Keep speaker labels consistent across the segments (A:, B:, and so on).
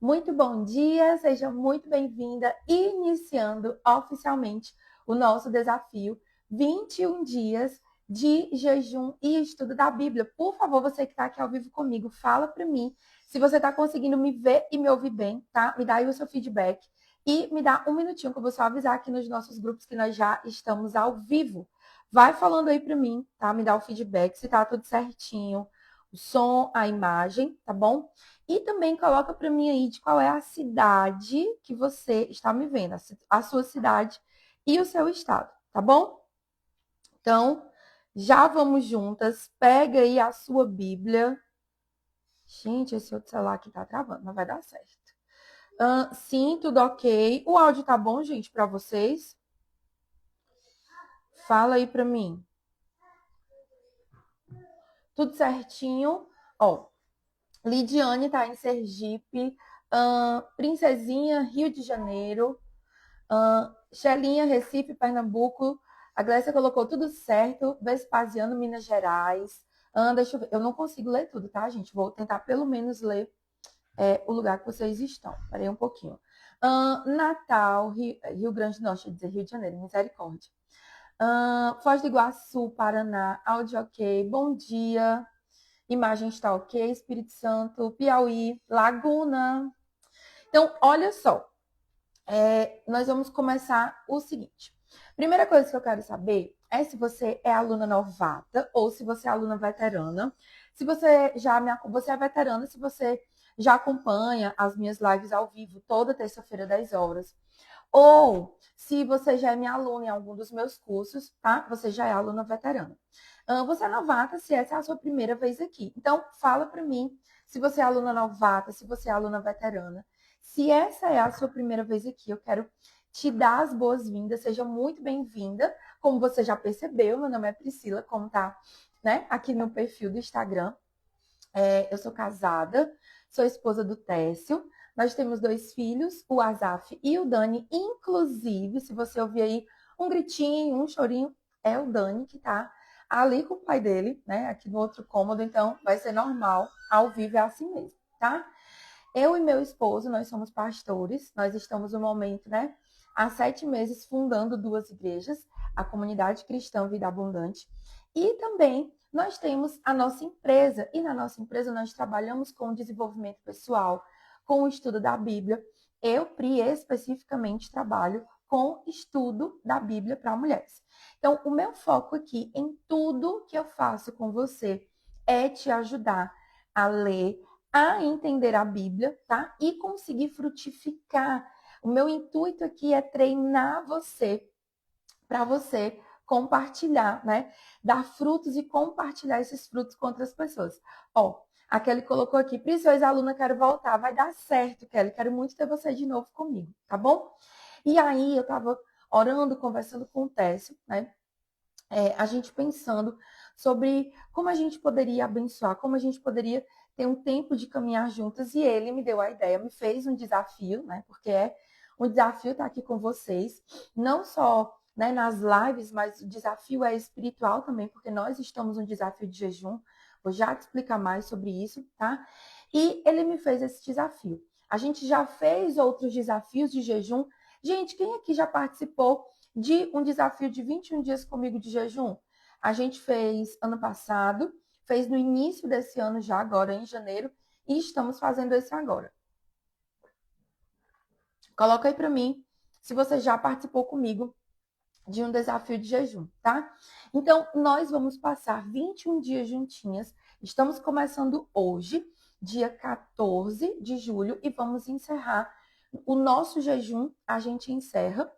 A: Muito bom dia, seja muito bem-vinda, iniciando oficialmente o nosso desafio 21 dias de jejum e estudo da Bíblia. Por favor, você que está aqui ao vivo comigo, fala para mim se você está conseguindo me ver e me ouvir bem, tá? Me dá aí o seu feedback e me dá um minutinho que eu vou só avisar aqui nos nossos grupos que nós já estamos ao vivo. Vai falando aí para mim, tá? Me dá o feedback se tá tudo certinho, o som, a imagem, tá bom? E também coloca para mim aí de qual é a cidade que você está me vendo, a sua cidade e o seu estado, tá bom? Então, já vamos juntas. Pega aí a sua Bíblia. Gente, esse outro celular aqui tá travando, mas vai dar certo. Sim, tudo ok. O áudio tá bom, gente, para vocês? Fala aí para mim. Tudo certinho? Ó, Lidiane tá em Sergipe. Princesinha, Rio de Janeiro. Xelinha, Recife, Pernambuco. A Glécia colocou tudo certo. Vespasiano, Minas Gerais. Deixa eu ver. Eu não consigo ler tudo, tá, gente? Vou tentar pelo menos ler o lugar que vocês estão. Parei um pouquinho. Natal, Rio Grande do Norte, dizer Rio de Janeiro, misericórdia. Foz do Iguaçu, Paraná, áudio ok. Bom dia. Imagem está ok. Espírito Santo, Piauí, Laguna. Então, olha só. Nós vamos começar o seguinte. Primeira coisa que eu quero saber é se você é aluna novata ou se você é aluna veterana. Se você é veterana, se você já acompanha as minhas lives ao vivo toda terça-feira, 10 horas. Ou se você já é minha aluna em algum dos meus cursos, tá? Você já é aluna veterana. Você é novata se essa é a sua primeira vez aqui. Então, fala para mim se você é aluna novata, se você é aluna veterana. Se essa é a sua primeira vez aqui, eu quero te dar as boas-vindas. Seja muito bem-vinda. Como você já percebeu, meu nome é Priscila, como tá, né, aqui no perfil do Instagram. Eu sou casada, sou esposa do Técio. Nós temos 2 filhos, o Azaf e o Dani. Inclusive, se você ouvir aí um gritinho, um chorinho, é o Dani que tá ali com o pai dele, né? Aqui no outro cômodo, então vai ser normal. Ao vivo é assim mesmo, tá? Eu e meu esposo, nós somos pastores. Nós estamos no momento, né? Há 7 meses fundando 2 igrejas, a Comunidade Cristã Vida Abundante. E também nós temos a nossa empresa. E na nossa empresa nós trabalhamos com desenvolvimento pessoal, com o estudo da Bíblia. Eu, Pri, especificamente trabalho com estudo da Bíblia para mulheres. Então, o meu foco aqui em tudo que eu faço com você é te ajudar a ler, a entender a Bíblia, tá? E conseguir frutificar. O meu intuito aqui é treinar você para você compartilhar, né? Dar frutos e compartilhar esses frutos com outras pessoas. Ó, a Kelly colocou aqui, preciosa aluna, quero voltar. Vai dar certo, Kelly. Quero muito ter você de novo comigo, tá bom? E aí, eu tava orando, conversando com o Técio, né? A gente pensando sobre como a gente poderia abençoar, como a gente poderia ter um tempo de caminhar juntas. E ele me deu a ideia, me fez um desafio, né? Porque é um desafio estar aqui com vocês, não só, né, nas lives, mas o desafio é espiritual também, porque nós estamos no desafio de jejum. Vou já te explicar mais sobre isso, tá? E ele me fez esse desafio. A gente já fez outros desafios de jejum. Gente, quem aqui já participou de um desafio de 21 dias comigo de jejum? A gente fez ano passado, fez no início desse ano já, agora em janeiro, e estamos fazendo esse agora. Coloca aí para mim se você já participou comigo de um desafio de jejum, tá? Então, nós vamos passar 21 dias juntinhas. Estamos começando hoje, dia 14 de julho, e vamos encerrar o nosso jejum. A gente encerra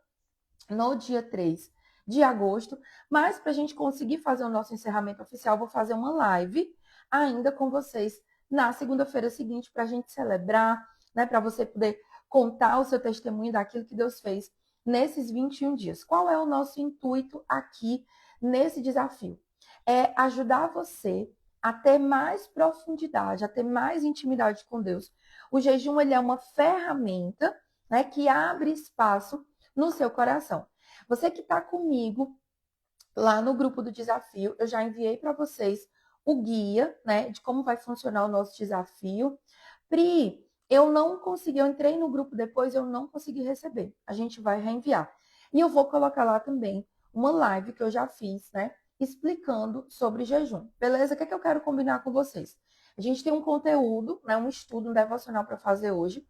A: no dia 3 de agosto, mas para a gente conseguir fazer o nosso encerramento oficial, vou fazer uma live ainda com vocês na segunda-feira seguinte para a gente celebrar, né? Para você poder contar o seu testemunho daquilo que Deus fez nesses 21 dias. Qual é o nosso intuito aqui nesse desafio? É ajudar você a ter mais profundidade, a ter mais intimidade com Deus. O jejum, ele é uma ferramenta, né, que abre espaço no seu coração. Você que está comigo lá no grupo do desafio, eu já enviei para vocês o guia, né, de como vai funcionar o nosso desafio. Pri, eu não consegui, eu entrei no grupo depois, eu não consegui receber. A gente vai reenviar. E eu vou colocar lá também uma live que eu já fiz, né? Explicando sobre jejum. Beleza? O que é que eu quero combinar com vocês? A gente tem um conteúdo, né? Um estudo, um devocional para fazer hoje.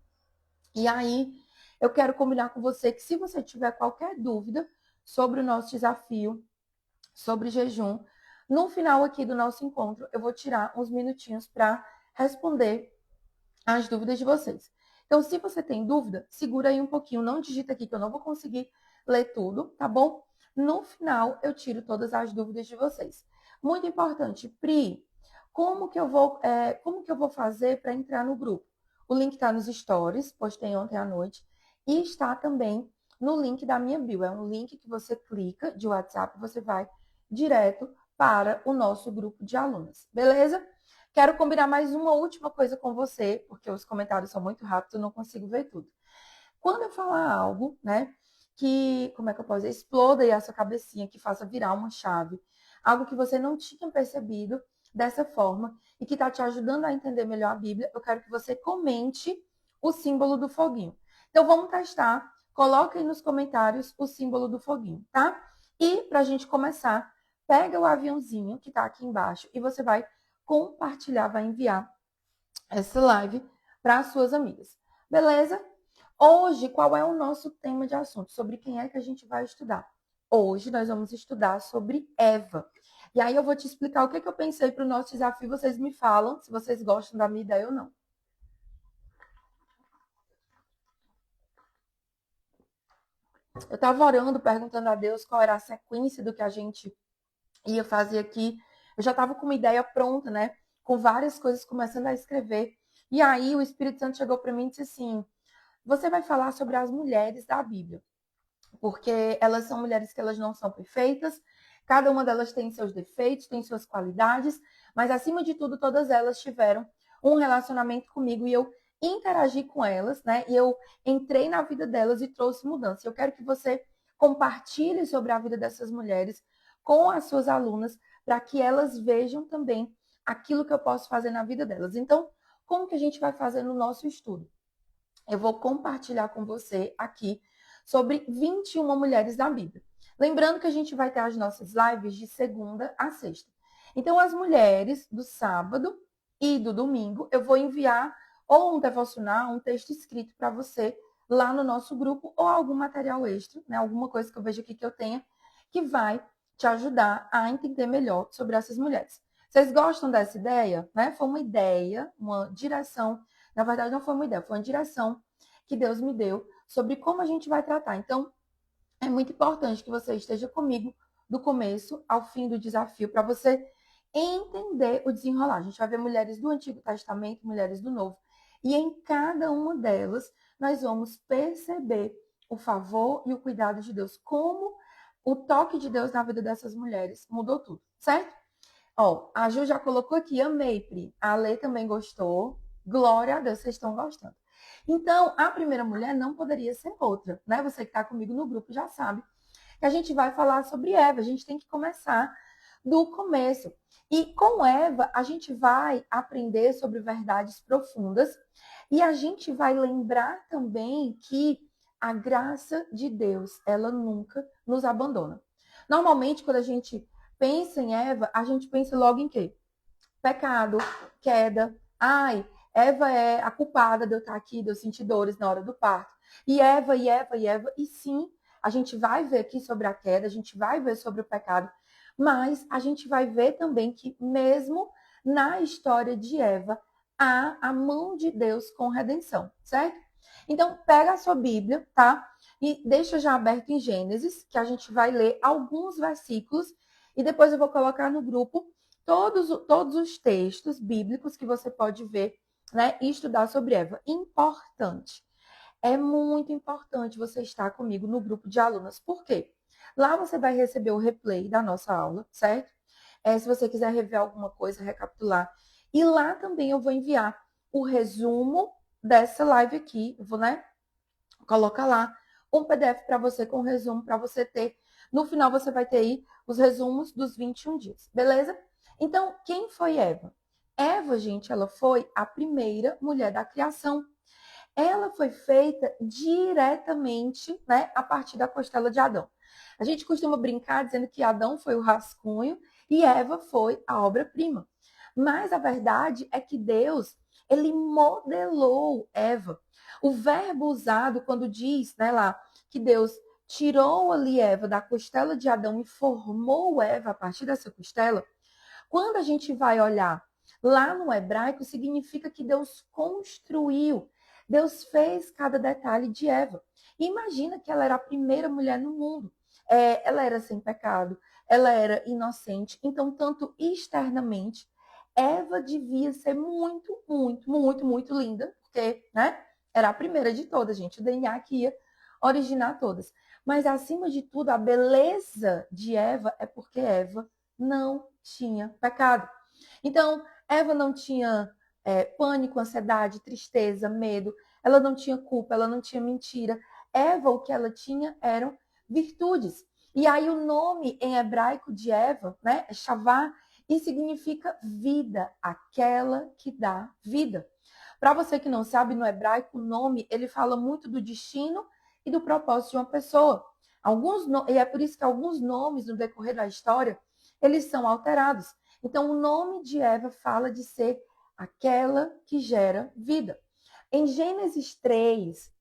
A: E aí, eu quero combinar com você que se você tiver qualquer dúvida sobre o nosso desafio, sobre jejum, no final aqui do nosso encontro, eu vou tirar uns minutinhos para responder as dúvidas de vocês. Então, se você tem dúvida, segura aí um pouquinho, não digita aqui que eu não vou conseguir ler tudo, tá bom? No final, eu tiro todas as dúvidas de vocês. Muito importante, Pri, como que eu vou fazer para entrar no grupo? O link está nos stories, postei ontem à noite, e está também no link da minha bio. É um link que você clica de WhatsApp, você vai direto para o nosso grupo de alunas, beleza? Quero combinar mais uma última coisa com você, porque os comentários são muito rápidos, eu não consigo ver tudo. Quando eu falar algo, né, que, como é que eu posso dizer, exploda aí a sua cabecinha, que faça virar uma chave, algo que você não tinha percebido dessa forma e que está te ajudando a entender melhor a Bíblia, eu quero que você comente o símbolo do foguinho. Então, vamos testar. Coloque aí nos comentários o símbolo do foguinho, tá? E, para a gente começar, pega o aviãozinho que está aqui embaixo e você vai compartilhar, vai enviar essa live para as suas amigas. Beleza? Hoje, qual é o nosso tema de assunto? Sobre quem é que a gente vai estudar? Hoje nós vamos estudar sobre Eva. E aí eu vou te explicar o que, é que eu pensei para o nosso desafio. Vocês me falam se vocês gostam da minha ideia ou não. Eu estava orando, perguntando a Deus qual era a sequência do que a gente ia fazer aqui. Eu já estava com uma ideia pronta, né? Com várias coisas começando a escrever. E aí o Espírito Santo chegou para mim e disse assim: você vai falar sobre as mulheres da Bíblia, porque elas são mulheres que elas não são perfeitas, cada uma delas tem seus defeitos, tem suas qualidades, mas acima de tudo, todas elas tiveram um relacionamento comigo e eu interagi com elas, né? E eu entrei na vida delas e trouxe mudança. Eu quero que você compartilhe sobre a vida dessas mulheres com as suas alunas, para que elas vejam também aquilo que eu posso fazer na vida delas. Então, como que a gente vai fazer no nosso estudo? Eu vou compartilhar com você aqui sobre 21 mulheres da Bíblia. Lembrando que a gente vai ter as nossas lives de segunda a sexta. Então, as mulheres do sábado e do domingo, eu vou enviar ou um devocional, um texto escrito para você lá no nosso grupo, ou algum material extra, né? Alguma coisa que eu vejo aqui que eu tenha, que vai te ajudar a entender melhor sobre essas mulheres. Vocês gostam dessa ideia? Né? Foi uma ideia, uma direção. Na verdade, não foi uma ideia, foi uma direção que Deus me deu sobre como a gente vai tratar. Então, é muito importante que você esteja comigo do começo ao fim do desafio, para você entender o desenrolar. A gente vai ver mulheres do Antigo Testamento, mulheres do Novo. E em cada uma delas, nós vamos perceber o favor e o cuidado de Deus. Como o toque de Deus na vida dessas mulheres mudou tudo, certo? Ó, a Ju já colocou aqui, amei, Pri. A Lê também gostou. Glória a Deus, vocês estão gostando. Então, a primeira mulher não poderia ser outra, né? Você que está comigo no grupo já sabe que a gente vai falar sobre Eva. A gente tem que começar do começo. E com Eva, a gente vai aprender sobre verdades profundas e a gente vai lembrar também que a graça de Deus, ela nunca nos abandona. Normalmente, quando a gente pensa em Eva, a gente pensa logo em quê? Pecado, queda. Ai, Eva é a culpada de eu estar aqui, de eu sentir dores na hora do parto. E Eva, e Eva, e Eva. E sim, a gente vai ver aqui sobre a queda, a gente vai ver sobre o pecado, mas a gente vai ver também que mesmo na história de Eva, há a mão de Deus com redenção, certo? Então, pega a sua Bíblia, tá? E deixa já aberto em Gênesis, que a gente vai ler alguns versículos e depois eu vou colocar no grupo todos os textos bíblicos que você pode ver, né, e estudar sobre Eva. Importante. É muito importante você estar comigo no grupo de alunas. Por quê? Lá você vai receber o replay da nossa aula, certo? Se você quiser rever alguma coisa, recapitular. E lá também eu vou enviar o resumo dessa live aqui. Eu vou, né? Coloca lá um PDF para você com resumo, para você ter. No final, você vai ter aí os resumos dos 21 dias, beleza? Então, quem foi Eva? Eva, gente, ela foi a primeira mulher da criação. ela foi feita diretamente, né, a partir da costela de Adão. A gente costuma brincar dizendo que Adão foi o rascunho e Eva foi a obra-prima. Mas a verdade é que Deus, ele modelou Eva. O verbo usado quando diz, né, lá, que Deus tirou ali Eva da costela de Adão e formou Eva a partir dessa costela, quando a gente vai olhar lá no hebraico, significa que Deus construiu, Deus fez cada detalhe de Eva. E imagina que ela era a primeira mulher no mundo. Ela era sem pecado, ela era inocente. Então, tanto externamente, Eva devia ser muito, muito, muito, muito linda, porque, né, era a primeira de todas, gente. O DNA que ia originar todas. Mas, acima de tudo, a beleza de Eva é porque Eva não tinha pecado. Então, Eva não tinha pânico, ansiedade, tristeza, medo. Ela não tinha culpa, ela não tinha mentira. Eva, o que ela tinha eram virtudes. E aí o nome em hebraico de Eva, né, é Shavá, e significa vida, aquela que dá vida. Para você que não sabe, no hebraico o nome, ele fala muito do destino e do propósito de uma pessoa. E é por isso que alguns nomes no decorrer da história, eles são alterados. Então, o nome de Eva fala de ser aquela que gera vida. Em Gênesis 3,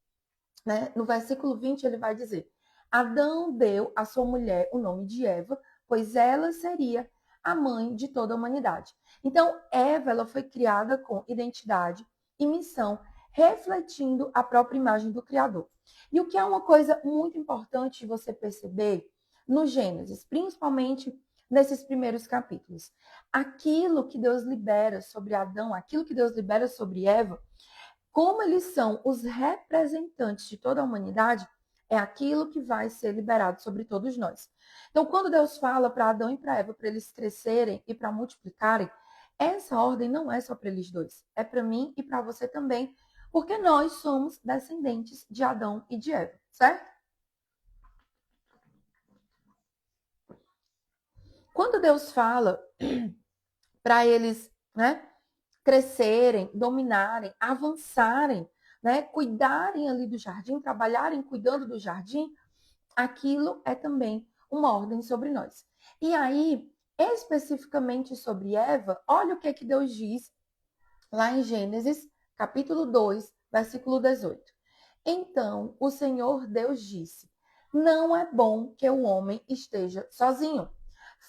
A: né, no versículo 20, ele vai dizer: Adão deu à sua mulher o nome de Eva, pois ela seria a mãe de toda a humanidade. Então, Eva, ela foi criada com identidade e missão, refletindo a própria imagem do Criador. E o que é uma coisa muito importante você perceber no Gênesis, principalmente nesses primeiros capítulos. Aquilo que Deus libera sobre Adão, aquilo que Deus libera sobre Eva, como eles são os representantes de toda a humanidade, é aquilo que vai ser liberado sobre todos nós. Então, quando Deus fala para Adão e para Eva, para eles crescerem e para multiplicarem, essa ordem não é só para eles dois, é para mim e para você também, porque nós somos descendentes de Adão e de Eva, certo? Quando Deus fala para eles, né, crescerem, dominarem, avançarem, né, cuidarem ali do jardim, trabalharem cuidando do jardim, aquilo é também uma ordem sobre nós. E aí, especificamente sobre Eva, olha o que é que Deus diz lá em Gênesis, capítulo 2, versículo 18. Então, o Senhor Deus disse: Não é bom que o homem esteja sozinho.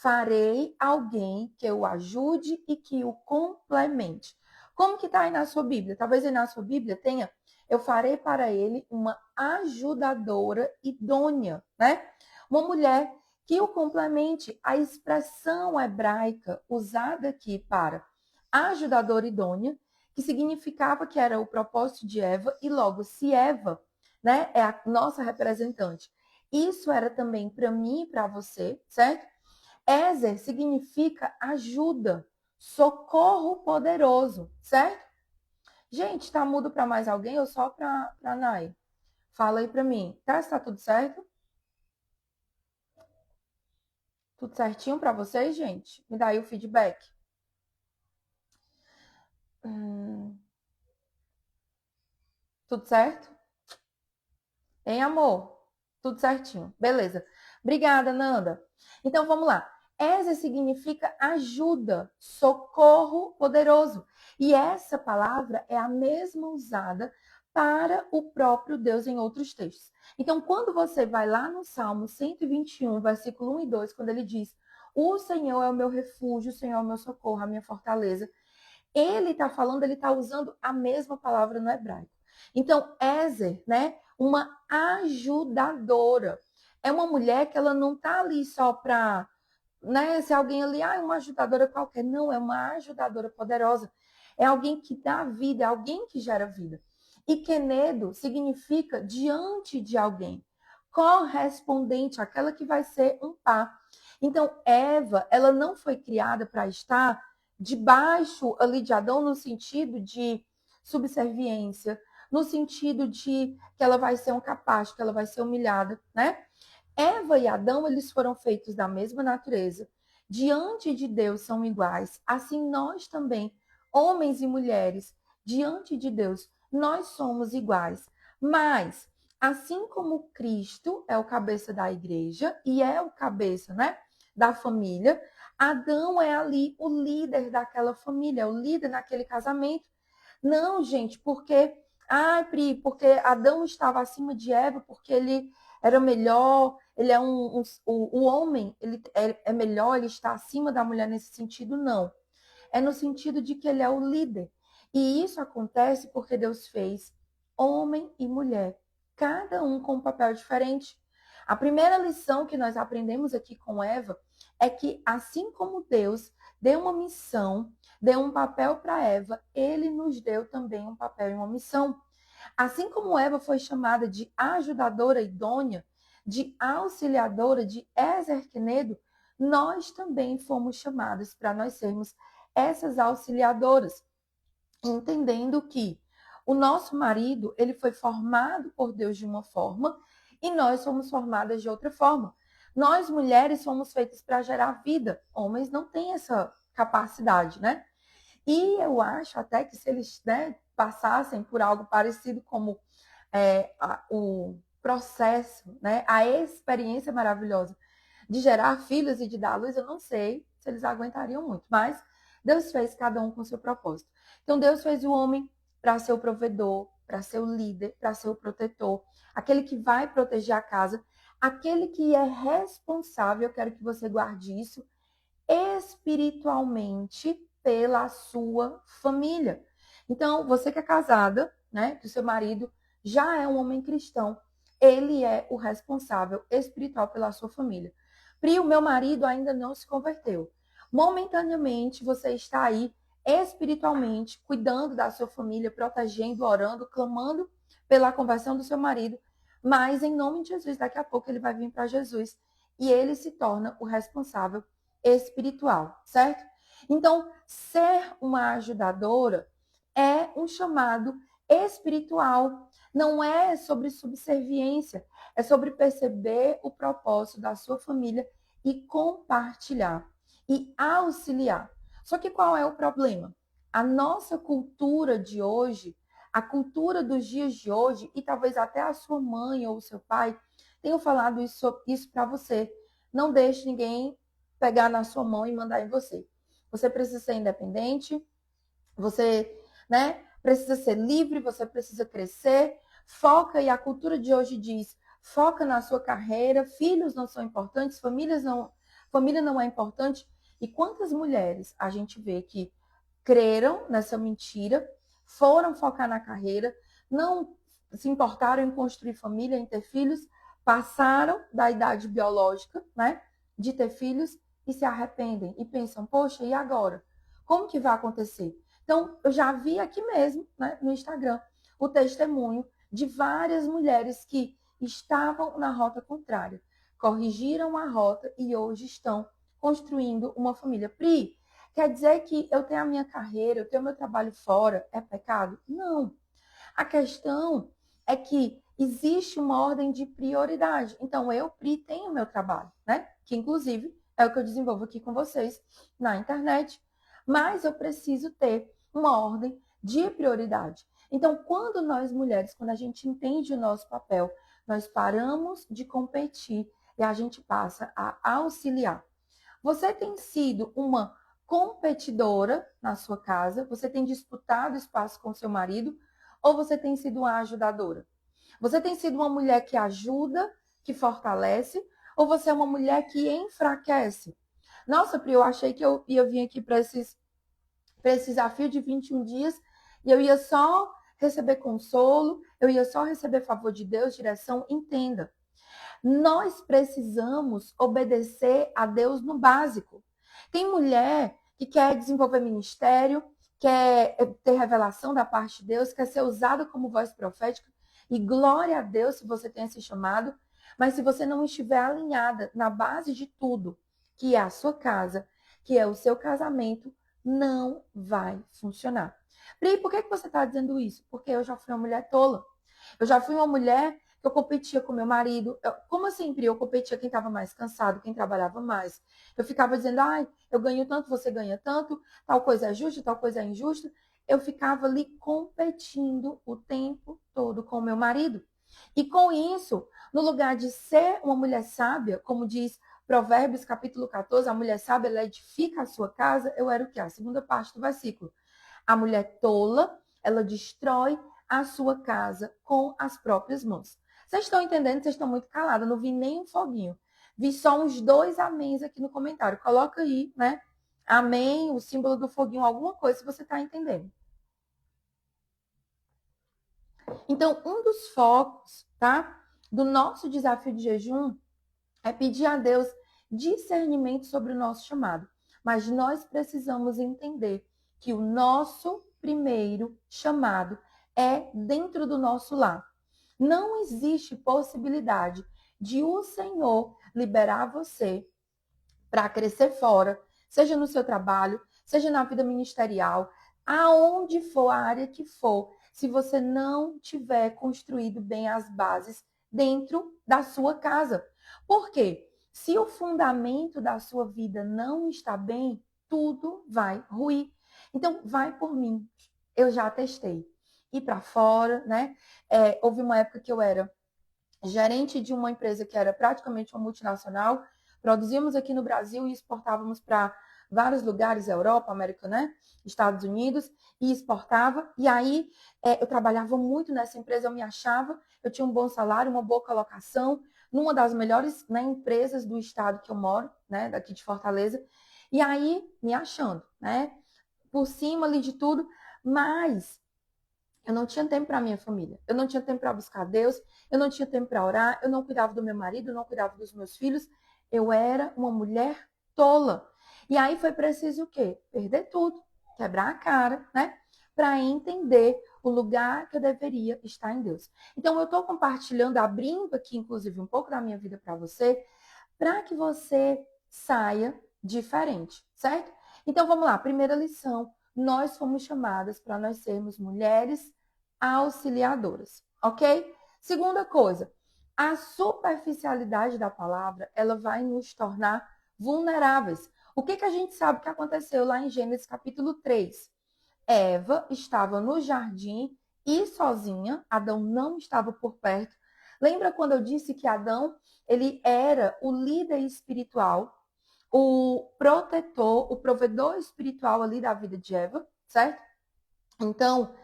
A: Farei alguém que o ajude e que o complemente. Como que está aí na sua Bíblia? Talvez aí na sua Bíblia tenha: Eu farei para ele uma ajudadora idônea, né? Uma mulher que o complemente. A expressão hebraica usada aqui para ajudadora idônea, que significava que era o propósito de Eva, e logo, se Eva, né, é a nossa representante, isso era também para mim e para você, certo? Ezer significa ajuda, socorro poderoso, certo? Gente, tá mudo para mais alguém ou só para Nai? Fala aí para mim. Tá, está tudo certo? Tudo certinho para vocês, gente? Me dá aí o feedback. Tudo certo? Hein, amor? Tudo certinho. Beleza. Obrigada, Nanda. Então, vamos lá. Essa significa ajuda, socorro poderoso. E essa palavra é a mesma usada para o próprio Deus em outros textos. Então, quando você vai lá no Salmo 121, versículo 1 e 2, quando ele diz: O Senhor é o meu refúgio, o Senhor é o meu socorro, a minha fortaleza. Ele está falando, ele está usando a mesma palavra no hebraico. Então, Ezer, né? Uma ajudadora. É uma mulher que ela não está ali só para, né? Se alguém ali, uma ajudadora qualquer. Não, é uma ajudadora poderosa. É alguém que dá vida, é alguém que gera vida. E Kenedo significa diante de alguém, correspondente àquela que vai ser um par. Então, Eva, ela não foi criada para estar debaixo ali de Adão no sentido de subserviência, no sentido de que ela vai ser um capacho, que ela vai ser humilhada, né? Eva e Adão, eles foram feitos da mesma natureza, diante de Deus são iguais, assim nós também, homens e mulheres, diante de Deus, nós somos iguais. Mas, assim como Cristo é o cabeça da igreja e é o cabeça, né, da família, Adão é ali o líder daquela família, o líder naquele casamento. Não, gente, porque, Pri, porque Adão estava acima de Eva, porque ele era melhor, ele é o homem, ele é melhor, ele está acima da mulher nesse sentido, não. É no sentido de que ele é o líder. E isso acontece porque Deus fez homem e mulher, cada um com um papel diferente. A primeira lição que nós aprendemos aqui com Eva é que, assim como Deus deu uma missão, deu um papel para Eva, ele nos deu também um papel e uma missão. Assim como Eva foi chamada de ajudadora idônea, de auxiliadora, de Ezer Quenedo, nós também fomos chamados para nós sermos essas auxiliadoras, entendendo que o nosso marido, ele foi formado por Deus de uma forma e nós somos formadas de outra forma. Nós, mulheres, somos feitas para gerar vida. Homens não têm essa capacidade, né? E eu acho até que se eles, né, passassem por algo parecido como o processo, né, a experiência maravilhosa de gerar filhos e de dar à luz, eu não sei se eles aguentariam muito, mas Deus fez cada um com seu propósito. Então Deus fez o homem para ser o provedor, para ser o líder, para ser o protetor, aquele que vai proteger a casa, aquele que é responsável, eu quero que você guarde isso, espiritualmente pela sua família. Então, você que é casada, né, que o seu marido já é um homem cristão, ele é o responsável espiritual pela sua família. Pri, o meu marido ainda não se converteu. Momentaneamente, você está aí espiritualmente cuidando da sua família, protegendo, orando, clamando pela conversão do seu marido, mas em nome de Jesus, daqui a pouco ele vai vir para Jesus e ele se torna o responsável espiritual, certo? Então, ser uma ajudadora é um chamado espiritual. Não é sobre subserviência, é sobre perceber o propósito da sua família e compartilhar e auxiliar. Só que qual é o problema? A nossa cultura de hoje, a cultura dos dias de hoje, e talvez até a sua mãe ou o seu pai tenham falado isso para você. Não deixe ninguém pegar na sua mão e mandar em você. Você precisa ser independente, você, né, precisa ser livre, você precisa crescer. Foca, e a cultura de hoje diz, foca na sua carreira, filhos não são importantes, família não é importante. E quantas mulheres a gente vê que creram nessa mentira, foram focar na carreira, não se importaram em construir família, em ter filhos, passaram da idade biológica, né, de ter filhos e se arrependem e pensam, poxa, e agora? Como que vai acontecer? Então, eu já vi aqui mesmo, né, no Instagram, o testemunho de várias mulheres que estavam na rota contrária, corrigiram a rota e hoje estão construindo uma família. Pri, quer dizer que eu tenho a minha carreira, eu tenho meu trabalho fora, é pecado? Não. A questão é que existe uma ordem de prioridade. Então, eu, Pri, tenho meu trabalho, né? Que, inclusive, é o que eu desenvolvo aqui com vocês na internet. Mas eu preciso ter uma ordem de prioridade. Então, quando nós mulheres, quando a gente entende o nosso papel, nós paramos de competir e a gente passa a auxiliar. Você tem sido uma competidora na sua casa? Você tem disputado espaço com seu marido? Ou você tem sido uma ajudadora? Você tem sido uma mulher que ajuda, que fortalece? Ou você é uma mulher que enfraquece? Nossa, Pri, eu achei que eu ia vir aqui para esse desafio de 21 dias e eu ia só receber consolo, eu ia só receber favor de Deus, direção. Entenda. Nós precisamos obedecer a Deus no básico. Tem mulher que quer desenvolver ministério, quer ter revelação da parte de Deus, quer ser usada como voz profética. E glória a Deus se você tem esse chamado. Mas se você não estiver alinhada na base de tudo, que é a sua casa, que é o seu casamento, não vai funcionar. Pri, por que você está dizendo isso? Porque eu já fui uma mulher tola. Eu já fui uma mulher eu competia com meu marido. Como assim, Pri? Eu competia quem estava mais cansado, quem trabalhava mais. Eu ficava dizendo, ai, eu ganho tanto, você ganha tanto, tal coisa é justa, tal coisa é injusta. eu ficava ali competindo o tempo todo com o meu marido. E com isso, no lugar de ser uma mulher sábia, como diz Provérbios capítulo 14, a mulher sábia ela edifica a sua casa, eu era o quê? A segunda parte do versículo. A mulher tola, ela destrói a sua casa com as próprias mãos. Vocês estão entendendo? Vocês estão muito calados. Não vi nem um foguinho. Vi só uns 2 améns aqui no comentário. Coloca aí, né? Amém, o símbolo do foguinho, alguma coisa, se você está entendendo. Então, um dos focos, tá? Do nosso desafio de jejum é pedir a Deus discernimento sobre o nosso chamado. Mas nós precisamos entender que o nosso primeiro chamado é dentro do nosso lar. Não existe possibilidade de o Senhor liberar você para crescer fora, seja no seu trabalho, seja na vida ministerial, aonde for a área que for, se você não tiver construído bem as bases dentro da sua casa. Por quê? Se o fundamento da sua vida não está bem, tudo vai ruir. Então, vai por mim. Eu já testei. Ir para fora, né? Houve uma época que eu era gerente de uma empresa que era praticamente uma multinacional. Produzíamos aqui no Brasil e exportávamos para vários lugares, Europa, América, né? Estados Unidos, e exportava. E aí eu trabalhava muito nessa empresa, eu me achava, eu tinha um bom salário, uma boa colocação, numa das melhores, né, empresas do estado que eu moro, né, daqui de Fortaleza. E aí, me achando, né? Por cima ali de tudo, mas eu não tinha tempo para minha família. Eu não tinha tempo para buscar Deus. Eu não tinha tempo para orar. Eu não cuidava do meu marido. Eu não cuidava dos meus filhos. Eu era uma mulher tola. E aí foi preciso o quê? Perder tudo. Quebrar a cara, né? Para entender o lugar que eu deveria estar em Deus. Então, eu estou compartilhando, abrindo aqui, inclusive, um pouco da minha vida para você, para que você saia diferente, certo? Então, vamos lá. Primeira lição. Nós fomos chamadas para nós sermos mulheres auxiliadoras, ok? Segunda coisa, a superficialidade da palavra, ela vai nos tornar vulneráveis. O que a gente sabe que aconteceu lá em Gênesis capítulo 3? Eva estava no jardim e sozinha, Adão não estava por perto. Lembra quando eu disse que Adão, ele era o líder espiritual, o protetor, o provedor espiritual ali da vida de Eva, certo? Então,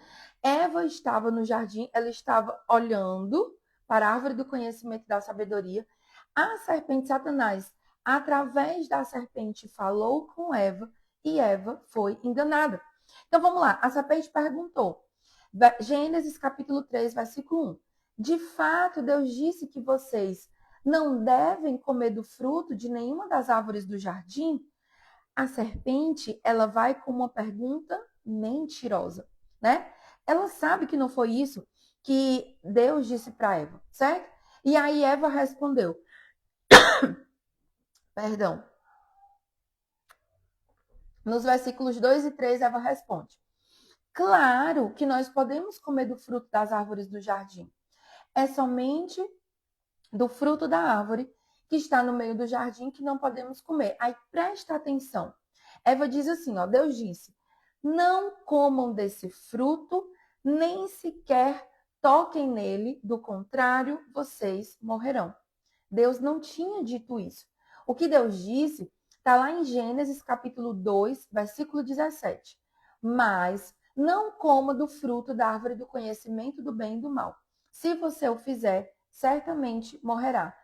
A: Eva estava no jardim, ela estava olhando para a árvore do conhecimento da sabedoria. A serpente Satanás, através da serpente, falou com Eva e Eva foi enganada. Então vamos lá, a serpente perguntou, Gênesis capítulo 3, versículo 1. De fato, Deus disse que vocês não devem comer do fruto de nenhuma das árvores do jardim? A serpente, ela vai com uma pergunta mentirosa, né? Ela sabe que não foi isso que Deus disse para Eva, certo? E aí Eva respondeu, perdão. Nos versículos 2 e 3, Eva responde: claro que nós podemos comer do fruto das árvores do jardim. É somente do fruto da árvore que está no meio do jardim que não podemos comer. Aí presta atenção. Eva diz assim, ó, Deus disse: não comam desse fruto, nem sequer toquem nele, do contrário, vocês morrerão. Deus não tinha dito isso. O que Deus disse está lá em Gênesis capítulo 2, versículo 17. Mas não coma do fruto da árvore do conhecimento do bem e do mal. Se você o fizer, certamente morrerá.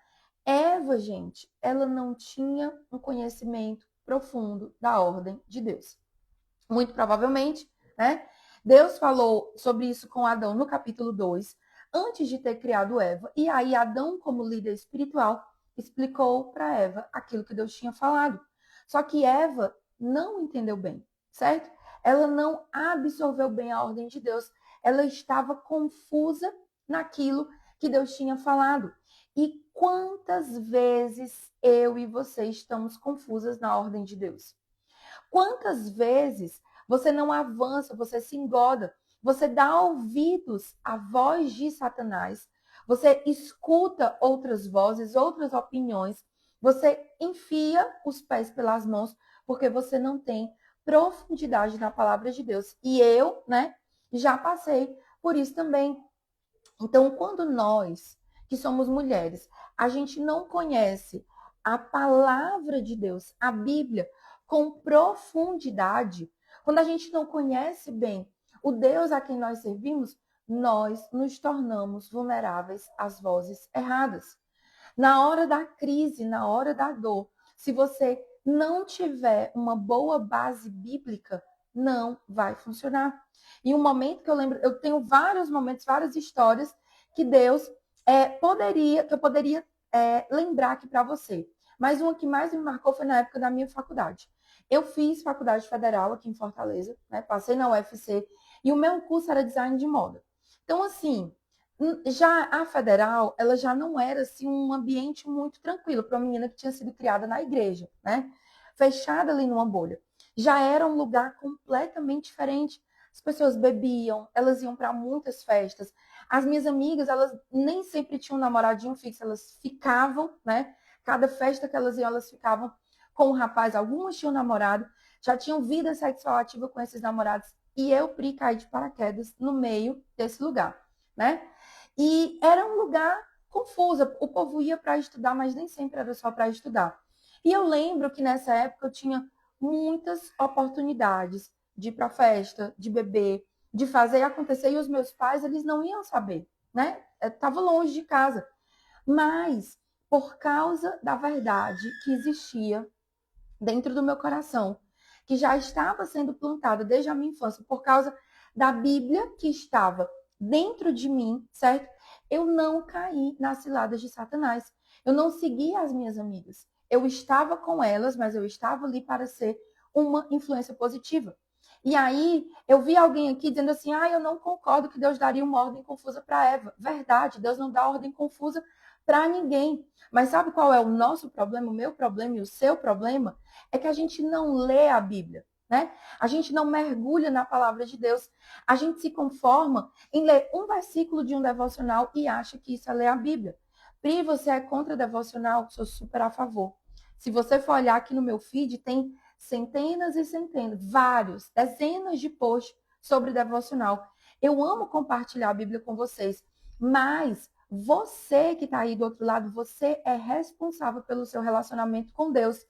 A: Eva, gente, ela não tinha um conhecimento profundo da ordem de Deus. Muito provavelmente, né? Deus falou sobre isso com Adão no capítulo 2, antes de ter criado Eva. E aí Adão, como líder espiritual, explicou para Eva aquilo que Deus tinha falado. Só que Eva não entendeu bem, certo? Ela não absorveu bem a ordem de Deus. Ela estava confusa naquilo que Deus tinha falado. E quantas vezes eu e você estamos confusas na ordem de Deus? Quantas vezes você não avança, você se engoda, você dá ouvidos à voz de Satanás, você escuta outras vozes, outras opiniões, você enfia os pés pelas mãos porque você não tem profundidade na palavra de Deus. E eu, né, já passei por isso também. Então, quando nós, que somos mulheres, a gente não conhece a palavra de Deus, a Bíblia, com profundidade, quando a gente não conhece bem o Deus a quem nós servimos, nós nos tornamos vulneráveis às vozes erradas. Na hora da crise, na hora da dor, se você não tiver uma boa base bíblica, não vai funcionar. E um momento que eu lembro, eu tenho vários momentos, várias histórias que Deus que eu poderia lembrar aqui para você. Mas uma que mais me marcou foi na época da minha faculdade. Eu fiz faculdade federal aqui em Fortaleza, né? Passei na UFC e o meu curso era design de moda. Então, assim, já a federal, ela já não era assim um ambiente muito tranquilo para uma menina que tinha sido criada na igreja, né? Fechada ali numa bolha. Já era um lugar completamente diferente. As pessoas bebiam, elas iam para muitas festas. As minhas amigas, elas nem sempre tinham um namoradinho fixo, elas ficavam, né? Cada festa que elas iam, elas ficavam com um rapaz. Algumas tinham namorado, já tinham vida sexual ativa com esses namorados. E eu, Pri, caí de paraquedas no meio desse lugar, né? E era um lugar confuso. O povo ia para estudar, mas nem sempre era só para estudar. E eu lembro que nessa época eu tinha muitas oportunidades de ir para festa, de beber, de fazer acontecer. E os meus pais, eles não iam saber, né? Eu estava longe de casa. Mas, por causa da verdade que existia dentro do meu coração, que já estava sendo plantada desde a minha infância, por causa da Bíblia que estava dentro de mim, certo? Eu não caí nas ciladas de Satanás. Eu não segui as minhas amigas. Eu estava com elas, mas eu estava ali para ser uma influência positiva. E aí, eu vi alguém aqui dizendo assim: eu não concordo que Deus daria uma ordem confusa para Eva. Verdade, Deus não dá ordem confusa para ninguém. Mas sabe qual é o nosso problema, o meu problema e o seu problema? É que a gente não lê a Bíblia, né? A gente não mergulha na palavra de Deus. A gente se conforma em ler um versículo de um devocional e acha que isso é ler a Bíblia. Pri, você é contra devocional? Sou super a favor. Se você for olhar aqui no meu feed, tem centenas e centenas, vários, dezenas de posts sobre devocional. Eu amo compartilhar a Bíblia com vocês, mas você que está aí do outro lado, você é responsável pelo seu relacionamento com Deus.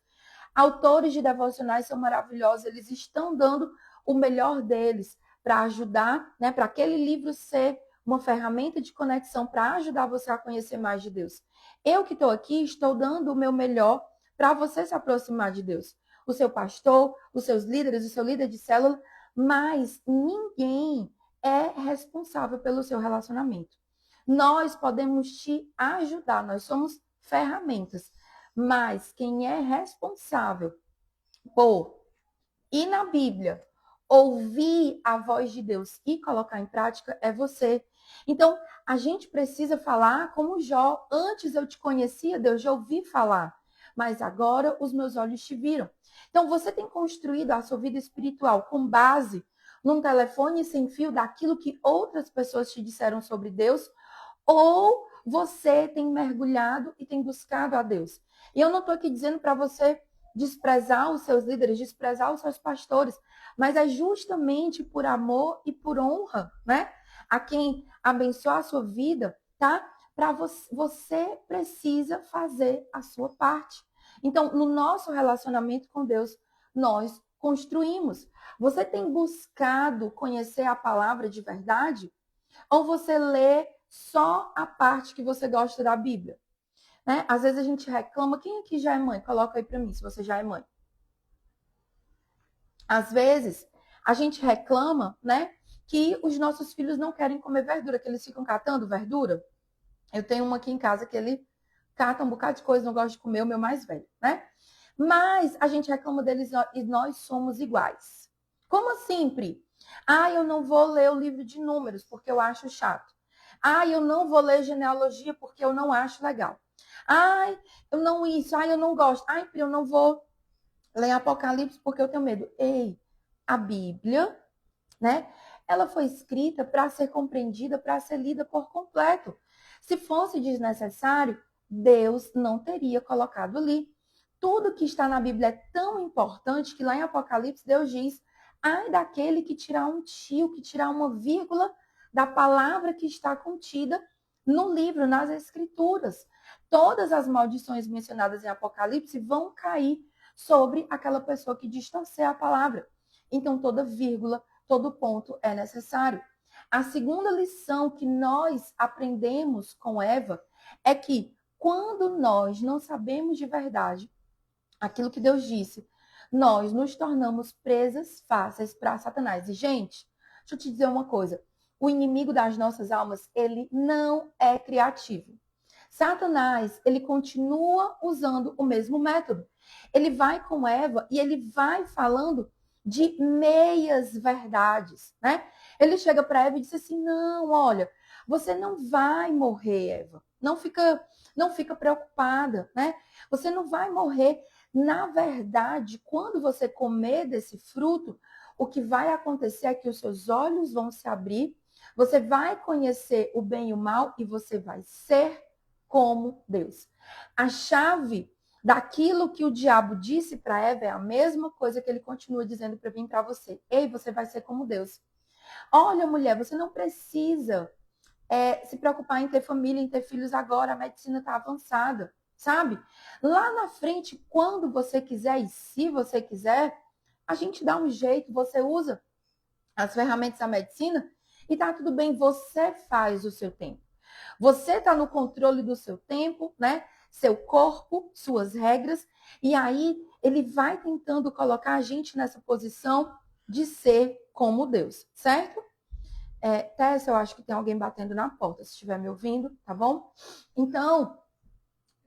A: Autores de devocionais são maravilhosos, eles estão dando o melhor deles para ajudar, né, para aquele livro ser uma ferramenta de conexão para ajudar você a conhecer mais de Deus. Eu que estou aqui, estou dando o meu melhor para você se aproximar de Deus. O seu pastor, os seus líderes, o seu líder de célula, mas ninguém é responsável pelo seu relacionamento. Nós podemos te ajudar, nós somos ferramentas. Mas quem é responsável por ir na Bíblia, ouvir a voz de Deus e colocar em prática é você. Então, a gente precisa falar como Jó. Antes eu te conhecia, Deus, já ouvi falar, mas agora os meus olhos te viram. Então, você tem construído a sua vida espiritual com base num telefone sem fio daquilo que outras pessoas te disseram sobre Deus, ou você tem mergulhado e tem buscado a Deus? E eu não estou aqui dizendo para você desprezar os seus líderes, desprezar os seus pastores, mas é justamente por amor e por honra, né? A quem abençoa a sua vida, tá? Para você precisa fazer a sua parte. Então, no nosso relacionamento com Deus, nós construímos. Você tem buscado conhecer a palavra de verdade? Ou você lê só a parte que você gosta da Bíblia? Né? Às vezes a gente reclama. Quem aqui já é mãe? Coloca aí para mim se você já é mãe. Às vezes a gente reclama, né, que os nossos filhos não querem comer verdura, que eles ficam catando verdura. Eu tenho uma aqui em casa que ele cata um bocado de coisa, não gosta de comer, o meu mais velho, né? Mas a gente reclama deles e nós somos iguais. Como assim, Pri? Eu não vou ler o livro de números porque eu acho chato. Eu não vou ler genealogia porque eu não acho legal. Eu não isso. Eu não gosto. Pri, eu não vou ler Apocalipse porque eu tenho medo. Ei, a Bíblia, né? Ela foi escrita para ser compreendida, para ser lida por completo. Se fosse desnecessário, Deus não teria colocado ali. tudo que está na Bíblia é tão importante que lá em Apocalipse Deus diz: ai daquele que tirar um tio, que tirar uma vírgula da palavra que está contida no livro, nas Escrituras. Todas as maldições mencionadas em Apocalipse vão cair sobre aquela pessoa que distorcer a palavra. Então, toda vírgula, todo ponto é necessário. A segunda lição que nós aprendemos com Eva é que quando nós não sabemos de verdade aquilo que Deus disse, nós nos tornamos presas fáceis para Satanás. E, gente, deixa eu te dizer uma coisa. O inimigo das nossas almas, ele não é criativo. Satanás, ele continua usando o mesmo método. Ele vai com Eva e ele vai falando de meias verdades, né? Ele chega para Eva e diz assim: não, olha, você não vai morrer, Eva. Não fica preocupada, né? Você não vai morrer. Na verdade, quando você comer desse fruto, o que vai acontecer é que os seus olhos vão se abrir, você vai conhecer o bem e o mal e você vai ser como Deus. A chave daquilo que o diabo disse para Eva é a mesma coisa que ele continua dizendo para mim, para você. Ei, você vai ser como Deus. Olha, mulher, você não precisa se preocupar em ter família, em ter filhos agora. A medicina está avançada, sabe? Lá na frente, quando você quiser e se você quiser, a gente dá um jeito, você usa as ferramentas da medicina e tá tudo bem, você faz o seu tempo. Você está no controle do seu tempo, né? Seu corpo, suas regras. E aí ele vai tentando colocar a gente nessa posição de ser como Deus, certo? Tessa, eu acho que tem alguém batendo na porta, se estiver me ouvindo, tá bom? Então,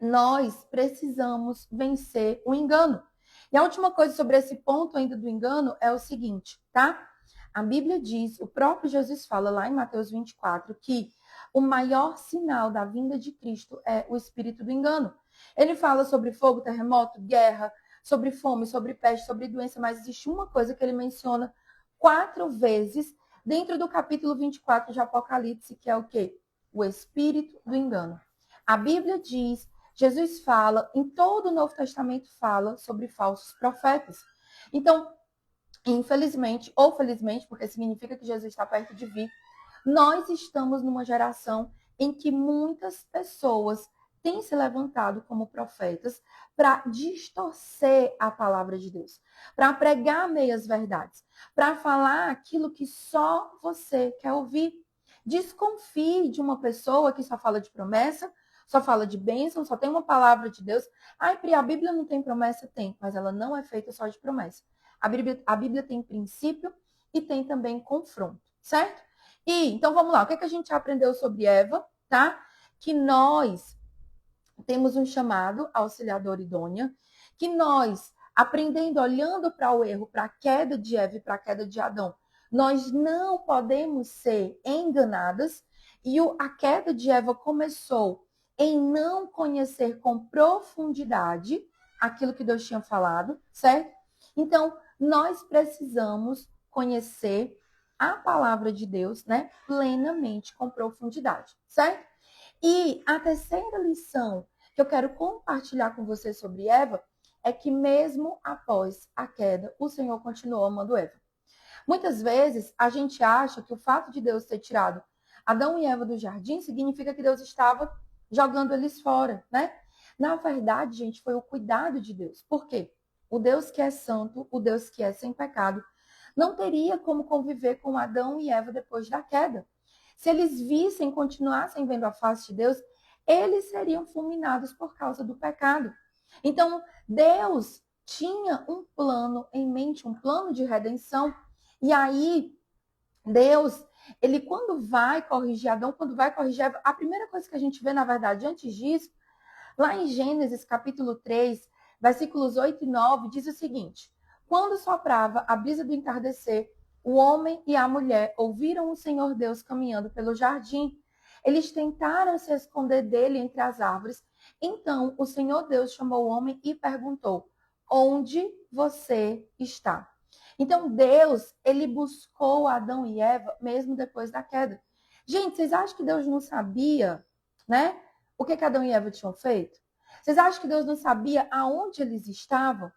A: nós precisamos vencer o engano. E a última coisa sobre esse ponto ainda do engano é o seguinte, tá? A Bíblia diz, o próprio Jesus fala lá em Mateus 24, que o maior sinal da vinda de Cristo é o espírito do engano. Ele fala sobre fogo, terremoto, guerra, sobre fome, sobre peste, sobre doença, mas existe uma coisa que ele menciona 4 vezes dentro do capítulo 24 de Apocalipse, que é o quê? O espírito do engano. A Bíblia diz, Jesus fala, em todo o Novo Testamento fala sobre falsos profetas. Então, infelizmente, ou felizmente, porque significa que Jesus está perto de vir, nós estamos numa geração em que muitas pessoas têm se levantado como profetas para distorcer a palavra de Deus, para pregar meias verdades, para falar aquilo que só você quer ouvir. Desconfie de uma pessoa que só fala de promessa, só fala de bênção, só tem uma palavra de Deus. Ai, Pri, a Bíblia não tem promessa? Tem, mas ela não é feita só de promessa. A Bíblia tem princípio e tem também confronto, certo? E, então vamos lá, o que, a gente aprendeu sobre Eva, tá? Que nós temos um chamado auxiliador idônea, que nós, aprendendo, olhando para o erro, para a queda de Eva e para a queda de Adão, nós não podemos ser enganadas, e a queda de Eva começou em não conhecer com profundidade aquilo que Deus tinha falado, certo? Então, nós precisamos conhecer a palavra de Deus, né, plenamente, com profundidade, certo? E a terceira lição que eu quero compartilhar com você sobre Eva é que mesmo após a queda, o Senhor continuou amando Eva. Muitas vezes a gente acha que o fato de Deus ter tirado Adão e Eva do jardim significa que Deus estava jogando eles fora, né? Na verdade, gente, foi o cuidado de Deus. Por quê? O Deus que é santo, o Deus que é sem pecado, não teria como conviver com Adão e Eva depois da queda. Se eles vissem, continuassem vendo a face de Deus, eles seriam fulminados por causa do pecado. Então, Deus tinha um plano em mente, um plano de redenção. E aí, Deus, ele quando vai corrigir Adão, quando vai corrigir Eva, a primeira coisa que a gente vê, na verdade, antes disso, lá em Gênesis capítulo 3, versículos 8 e 9, diz o seguinte: quando soprava a brisa do entardecer, o homem e a mulher ouviram o Senhor Deus caminhando pelo jardim. Eles tentaram se esconder dele entre as árvores. Então o Senhor Deus chamou o homem e perguntou: onde você está? Então Deus, ele buscou Adão e Eva mesmo depois da queda. Gente, vocês acham que Deus não sabia, né? O que Adão e Eva tinham feito? Vocês acham que Deus não sabia aonde eles estavam?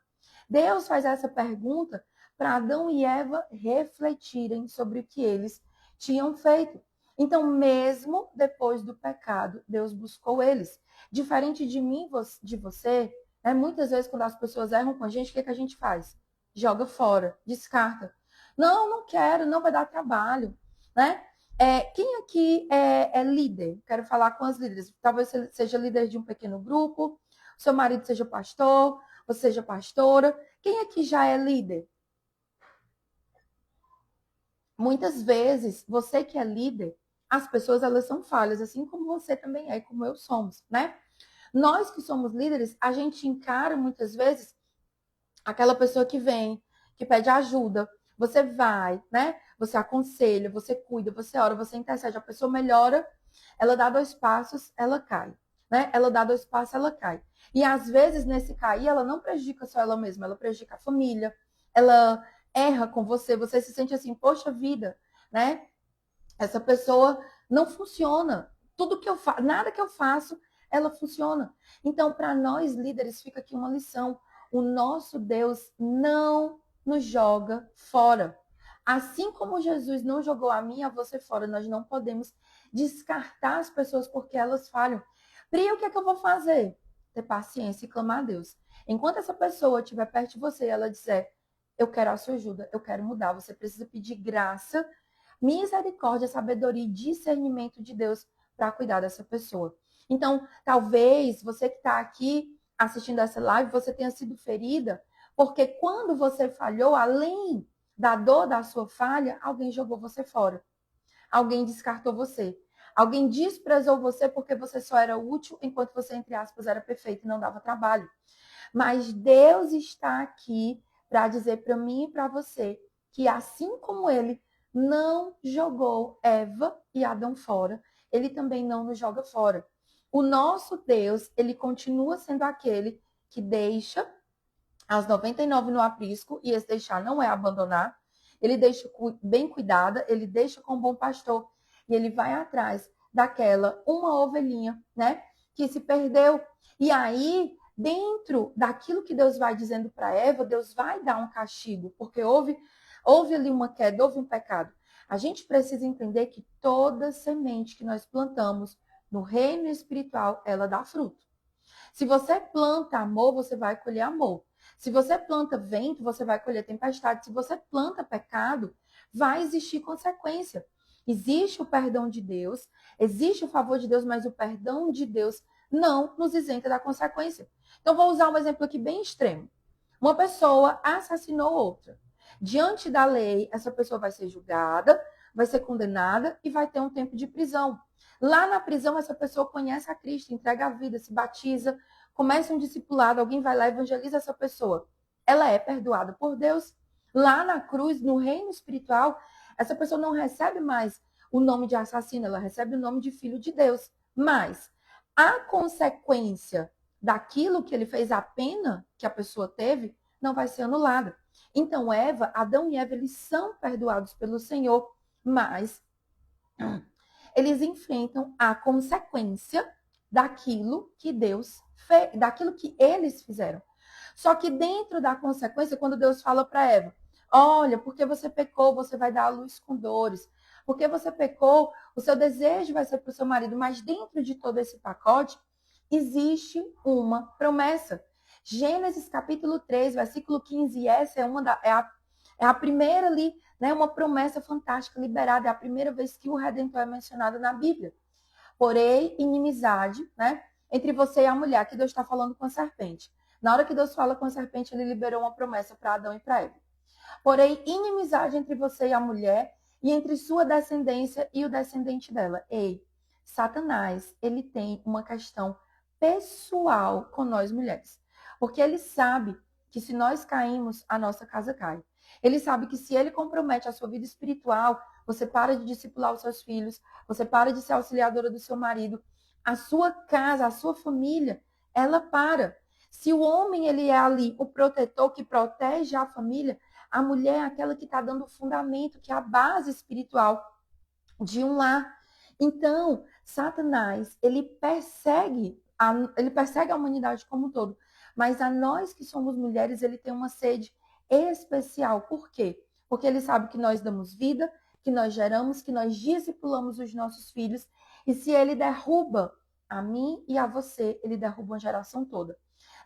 A: Deus faz essa pergunta para Adão e Eva refletirem sobre o que eles tinham feito. Então, mesmo depois do pecado, Deus buscou eles. Diferente de mim, de você, muitas vezes quando as pessoas erram com a gente, o que a gente faz? Joga fora, descarta. Não, não quero, não vai dar trabalho, né? Quem aqui é líder? Quero falar com as líderes. Talvez você seja líder de um pequeno grupo, seu marido seja pastor, você seja pastora. Quem aqui já é líder? Muitas vezes, você que é líder, as pessoas elas são falhas, assim como você também é, como eu somos, né? Nós que somos líderes, a gente encara muitas vezes aquela pessoa que vem, que pede ajuda, você vai, né? Você aconselha, você cuida, você ora, você intercede, a pessoa melhora, ela dá 2 passos, ela cai, né? Ela dá 2 passos, ela cai. E às vezes, nesse cair, ela não prejudica só ela mesma, ela prejudica a família, ela erra com você, você se sente assim, poxa vida, né? Essa pessoa não funciona. Tudo que eu faço, nada que eu faço, ela funciona. Então, para nós líderes, fica aqui uma lição. O nosso Deus não nos joga fora. Assim como Jesus não jogou a mim e a você fora, nós não podemos descartar as pessoas porque elas falham. Pri, o que é que eu vou fazer? Ter paciência e clamar a Deus. Enquanto essa pessoa estiver perto de você e ela disser, eu quero a sua ajuda, eu quero mudar, você precisa pedir graça, misericórdia, sabedoria e discernimento de Deus para cuidar dessa pessoa. Então, talvez você que está aqui assistindo essa live, você tenha sido ferida, porque quando você falhou, além da dor da sua falha, alguém jogou você fora. Alguém descartou você. Alguém desprezou você porque você só era útil enquanto você, entre aspas, era perfeito e não dava trabalho. Mas Deus está aqui para dizer para mim e para você que assim como ele não jogou Eva e Adão fora, ele também não nos joga fora. O nosso Deus, ele continua sendo aquele que deixa as 99 no aprisco, e esse deixar não é abandonar. Ele deixa bem cuidada, ele deixa com um bom pastor, e ele vai atrás daquela uma ovelhinha, né, que se perdeu. E aí, dentro daquilo que Deus vai dizendo para Eva, Deus vai dar um castigo, porque houve ali uma queda, houve um pecado. A gente precisa entender que toda semente que nós plantamos no reino espiritual, ela dá fruto. Se você planta amor, você vai colher amor. Se você planta vento, você vai colher tempestade. Se você planta pecado, vai existir consequência. Existe o perdão de Deus, existe o favor de Deus, mas o perdão de Deus não nos isenta da consequência. Então, vou usar um exemplo aqui bem extremo. Uma pessoa assassinou outra. Diante da lei, essa pessoa vai ser julgada, vai ser condenada e vai ter um tempo de prisão. Lá na prisão, essa pessoa conhece a Cristo, entrega a vida, se batiza, começa um discipulado, alguém vai lá e evangeliza essa pessoa. Ela é perdoada por Deus. Lá na cruz, no reino espiritual, essa pessoa não recebe mais o nome de assassino, ela recebe o nome de filho de Deus. Mas a consequência daquilo que ele fez, a pena que a pessoa teve, não vai ser anulada. Então, Adão e Eva, eles são perdoados pelo Senhor, mas eles enfrentam a consequência daquilo que Deus fez, daquilo que eles fizeram. Só que dentro da consequência, quando Deus fala para Eva, olha, porque você pecou, você vai dar à luz com dores. Porque você pecou, o seu desejo vai ser para o seu marido. Mas dentro de todo esse pacote, existe uma promessa. Gênesis capítulo 3, versículo 15, essa é a primeira ali, né, uma promessa fantástica liberada, é a primeira vez que o Redentor é mencionado na Bíblia. Porém, inimizade, né, entre você e a mulher, que Deus está falando com a serpente. Na hora que Deus fala com a serpente, ele liberou uma promessa para Adão e para Eva. Porém, inimizade entre você e a mulher, e entre sua descendência e o descendente dela. Ei, Satanás, ele tem uma questão pessoal com nós mulheres. Porque ele sabe que se nós caímos, a nossa casa cai. Ele sabe que se ele compromete a sua vida espiritual, você para de discipular os seus filhos, você para de ser auxiliadora do seu marido, a sua casa, a sua família, ela para. Se o homem, ele é ali o protetor que protege a família, a mulher é aquela que está dando o fundamento, que é a base espiritual de um lar. Então, Satanás, ele persegue ele persegue a humanidade como um todo. Mas a nós que somos mulheres, ele tem uma sede especial. Por quê? Porque ele sabe que nós damos vida, que nós geramos, que nós discipulamos os nossos filhos. E se ele derruba a mim e a você, ele derruba uma geração toda.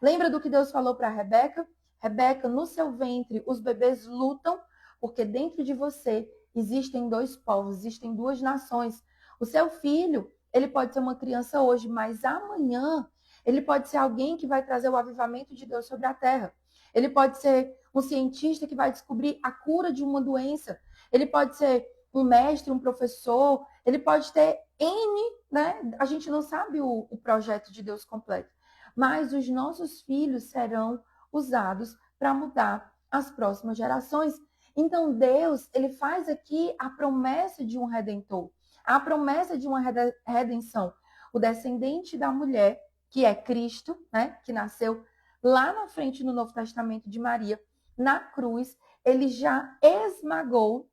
A: Lembra do que Deus falou para Rebeca? Rebeca, no seu ventre, os bebês lutam, porque dentro de você existem dois povos, existem duas nações. O seu filho, ele pode ser uma criança hoje, mas amanhã ele pode ser alguém que vai trazer o avivamento de Deus sobre a terra. Ele pode ser um cientista que vai descobrir a cura de uma doença. Ele pode ser um mestre, um professor. Ele pode ter N, né? A gente não sabe o projeto de Deus completo. Mas os nossos filhos serão usados para mudar as próximas gerações. Então Deus, ele faz aqui a promessa de um redentor, a promessa de uma redenção. O descendente da mulher, que é Cristo, né, que nasceu lá na frente no Novo Testamento de Maria, na cruz, ele já esmagou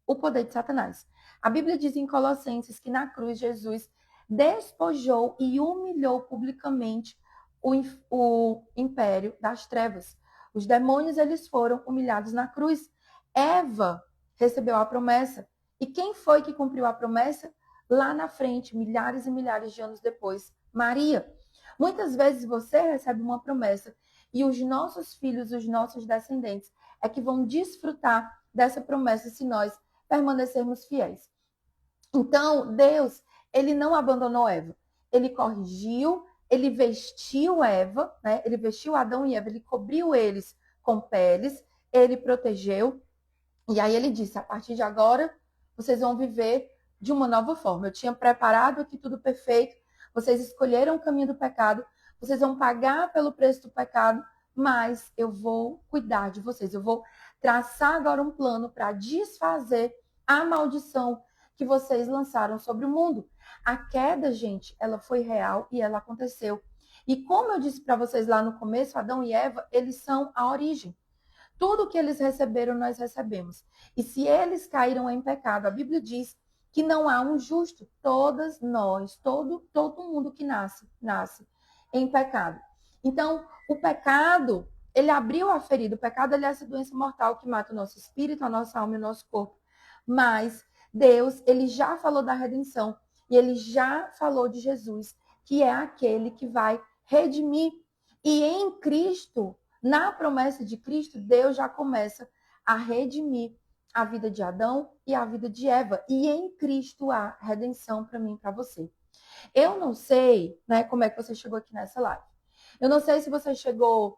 A: o poder de Satanás. A Bíblia diz em Colossenses que na cruz Jesus despojou e humilhou publicamente o império das trevas. Os demônios, eles foram humilhados na cruz. Eva recebeu a promessa. E quem foi que cumpriu a promessa? Lá na frente, milhares e milhares de anos depois, Maria. Muitas vezes você recebe uma promessa e os nossos filhos, os nossos descendentes, é que vão desfrutar dessa promessa se nós permanecermos fiéis. Então, Deus, ele não abandonou Eva. Ele corrigiu, ele vestiu Eva, né? Ele vestiu Adão e Eva, ele cobriu eles com peles, ele protegeu. E aí ele disse, a partir de agora, vocês vão viver de uma nova forma. Eu tinha preparado aqui tudo perfeito, vocês escolheram o caminho do pecado, vocês vão pagar pelo preço do pecado, mas eu vou cuidar de vocês. Eu vou traçar agora um plano para desfazer a maldição que vocês lançaram sobre o mundo. A queda, gente, ela foi real e ela aconteceu. E como eu disse para vocês lá no começo, Adão e Eva, eles são a origem. Tudo que eles receberam, nós recebemos. E se eles caíram em pecado, a Bíblia diz que não há um justo. Todas nós, todo mundo que nasce em pecado. Então, o pecado, ele abriu a ferida. O pecado, ele é essa doença mortal que mata o nosso espírito, a nossa alma e o nosso corpo. Mas Deus, ele já falou da redenção. E ele já falou de Jesus, que é aquele que vai redimir. E em Cristo, na promessa de Cristo, Deus já começa a redimir a vida de Adão e a vida de Eva. E em Cristo há redenção para mim e para você. Eu não sei, né, como é que você chegou aqui nessa live. Eu não sei se você chegou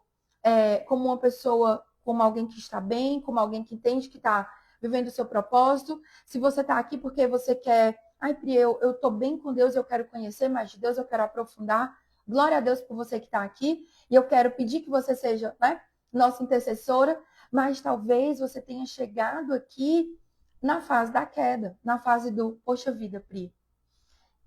A: como uma pessoa, como alguém que está bem, como alguém que entende que está vivendo o seu propósito. Se você está aqui porque você quer, ai, Pri, eu estou bem com Deus, eu quero conhecer mais de Deus, eu quero aprofundar. Glória a Deus por você que está aqui. E eu quero pedir que você seja, né, nossa intercessora. Mas talvez você tenha chegado aqui na fase da queda, na fase do, poxa vida, Pri,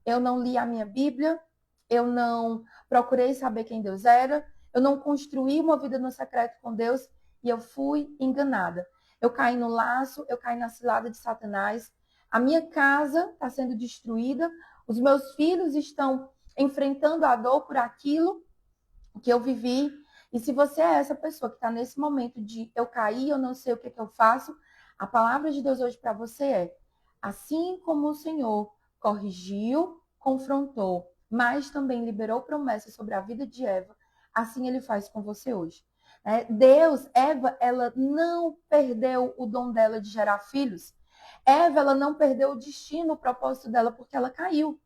A: eu não li a minha Bíblia, eu não procurei saber quem Deus era, eu não construí uma vida no secreto com Deus e eu fui enganada. Eu caí no laço, eu caí na cilada de Satanás, a minha casa está sendo destruída, os meus filhos estão enfrentando a dor por aquilo que eu vivi. E se você é essa pessoa que está nesse momento de eu caí, eu não sei o que eu faço, a palavra de Deus hoje para você é: assim como o Senhor corrigiu, confrontou, mas também liberou promessas sobre a vida de Eva, assim ele faz com você hoje. Deus, Eva, ela não perdeu o dom dela de gerar filhos. Eva, ela não perdeu o destino, o propósito dela, porque ela caiu.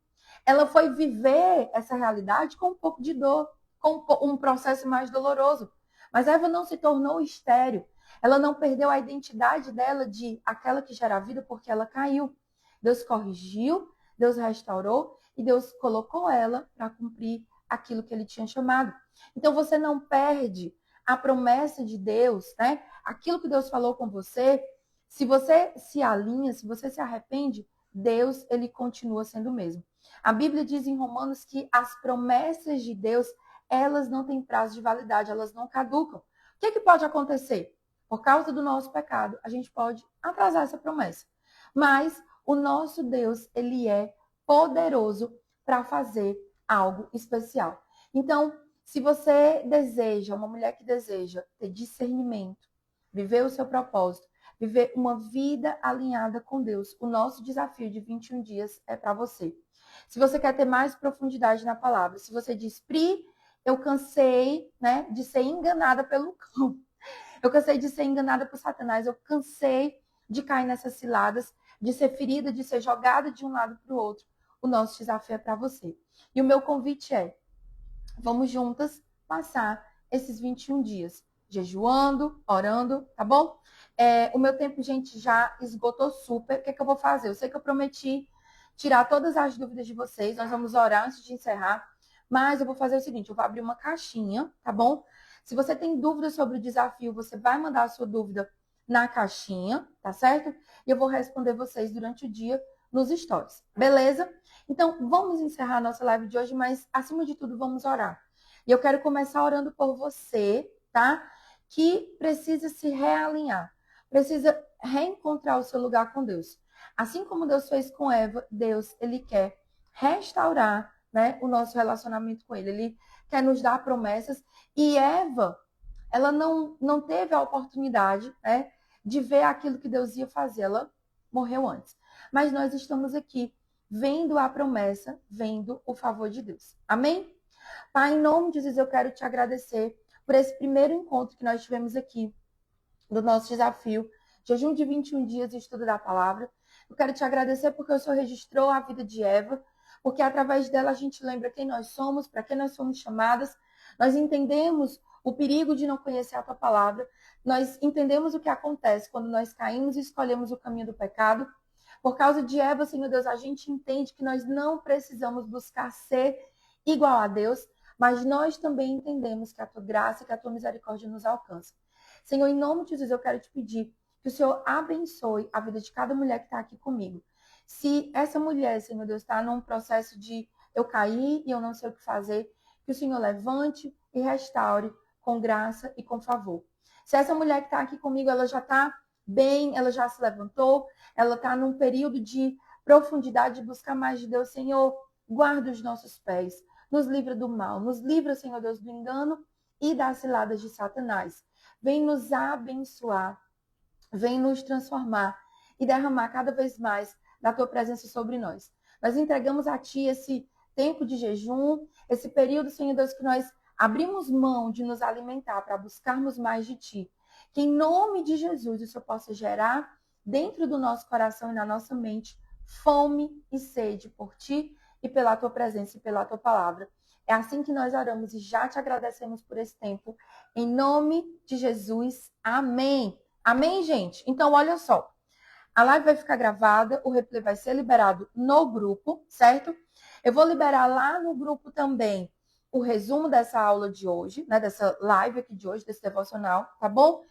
A: Ela foi viver essa realidade com um pouco de dor, com um processo mais doloroso. Mas Eva não se tornou estéril. Ela não perdeu a identidade dela de aquela que gera vida porque ela caiu. Deus corrigiu, Deus restaurou e Deus colocou ela para cumprir aquilo que ele tinha chamado. Então você não perde a promessa de Deus, né? Aquilo que Deus falou com você, se você se alinha, se você se arrepende, Deus, ele continua sendo o mesmo. A Bíblia diz em Romanos que as promessas de Deus, elas não têm prazo de validade, elas não caducam. O que pode acontecer? Por causa do nosso pecado, a gente pode atrasar essa promessa. Mas o nosso Deus, ele é poderoso para fazer algo especial. Então, se você deseja, uma mulher que deseja ter discernimento, viver o seu propósito, viver uma vida alinhada com Deus, o nosso desafio de 21 dias é para você. Se você quer ter mais profundidade na palavra, se você diz, Pri, eu cansei, né, de ser enganada pelo cão. Eu cansei de ser enganada por Satanás. Eu cansei de cair nessas ciladas, de ser ferida, de ser jogada de um lado para o outro. O nosso desafio é para você. E o meu convite é, vamos juntas passar esses 21 dias, jejuando, orando, tá bom? O meu tempo, gente, já esgotou super. O que eu vou fazer? Eu sei que eu prometi tirar todas as dúvidas de vocês. Nós vamos orar antes de encerrar. Mas eu vou fazer o seguinte, eu vou abrir uma caixinha, tá bom? Se você tem dúvidas sobre o desafio, você vai mandar a sua dúvida na caixinha, tá certo? E eu vou responder vocês durante o dia nos stories, beleza? Então, vamos encerrar a nossa live de hoje, mas acima de tudo, vamos orar. E eu quero começar orando por você, tá? Que precisa se realinhar, precisa reencontrar o seu lugar com Deus. Assim como Deus fez com Eva, Deus, ele quer restaurar, né, o nosso relacionamento com ele. Ele quer nos dar promessas. E Eva, ela não teve a oportunidade, né, de ver aquilo que Deus ia fazer. Ela morreu antes. Mas nós estamos aqui vendo a promessa, vendo o favor de Deus. Amém? Pai, em nome de Jesus, eu quero te agradecer por esse primeiro encontro que nós tivemos aqui do nosso desafio, jejum de 21 dias e estudo da palavra. Eu quero te agradecer porque o Senhor registrou a vida de Eva, porque através dela a gente lembra quem nós somos, para quem nós somos chamadas. Nós entendemos o perigo de não conhecer a tua palavra. Nós entendemos o que acontece quando nós caímos e escolhemos o caminho do pecado. Por causa de Eva, Senhor Deus, a gente entende que nós não precisamos buscar ser igual a Deus, mas nós também entendemos que a tua graça, que a tua misericórdia nos alcança. Senhor, em nome de Jesus, eu quero te pedir que o Senhor abençoe a vida de cada mulher que está aqui comigo. Se essa mulher, Senhor Deus, está num processo de eu cair e eu não sei o que fazer, que o Senhor levante e restaure com graça e com favor. Se essa mulher que está aqui comigo, ela já está bem, ela já se levantou, ela está num período de profundidade, de buscar mais de Deus, Senhor, guarda os nossos pés, nos livra do mal, nos livra, Senhor Deus, do engano e das ciladas de Satanás. Vem nos abençoar, vem nos transformar e derramar cada vez mais da tua presença sobre nós. Nós entregamos a ti esse tempo de jejum, esse período, Senhor Deus, que nós abrimos mão de nos alimentar para buscarmos mais de ti. Que em nome de Jesus isso possa gerar dentro do nosso coração e na nossa mente fome e sede por ti e pela tua presença e pela tua palavra. É assim que nós oramos e já te agradecemos por esse tempo. Em nome de Jesus. Amém. Amém, gente? Então, olha só. A live vai ficar gravada, o replay vai ser liberado no grupo, certo? Eu vou liberar lá no grupo também o resumo dessa aula de hoje, né? Dessa live aqui de hoje, desse devocional, tá bom?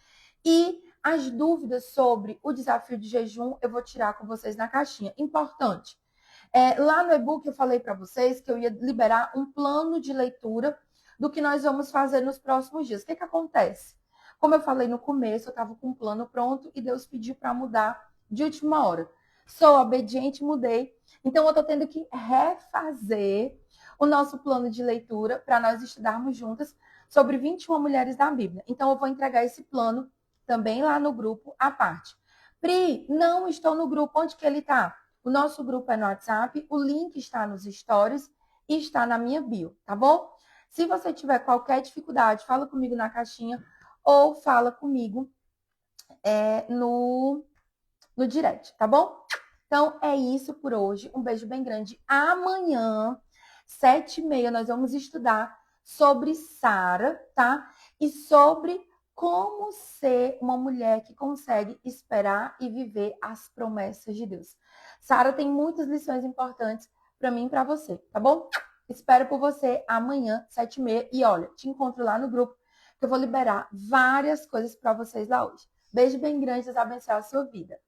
A: E as dúvidas sobre o desafio de jejum eu vou tirar com vocês na caixinha. Importante. Lá no e-book eu falei para vocês que eu ia liberar um plano de leitura do que nós vamos fazer nos próximos dias. O que acontece? Como eu falei no começo, eu estava com um plano pronto e Deus pediu para mudar de última hora. Sou obediente, mudei. Então, eu estou tendo que refazer o nosso plano de leitura para nós estudarmos juntas sobre 21 mulheres da Bíblia. Então, eu vou entregar esse plano também lá no grupo à parte. Pri, não estou no grupo. Onde que ele está? O nosso grupo é no WhatsApp, o link está nos stories e está na minha bio, tá bom? Se você tiver qualquer dificuldade, fala comigo na caixinha ou fala comigo no direct, tá bom? Então, é isso por hoje. Um beijo bem grande. Amanhã, 7h30, nós vamos estudar sobre Sara, tá? E sobre como ser uma mulher que consegue esperar e viver as promessas de Deus. Sara tem muitas lições importantes para mim e para você, tá bom? Espero por você amanhã, 7h30. E olha, te encontro lá no grupo, que eu vou liberar várias coisas para vocês lá hoje. Beijo bem grande, Deus abençoe a sua vida.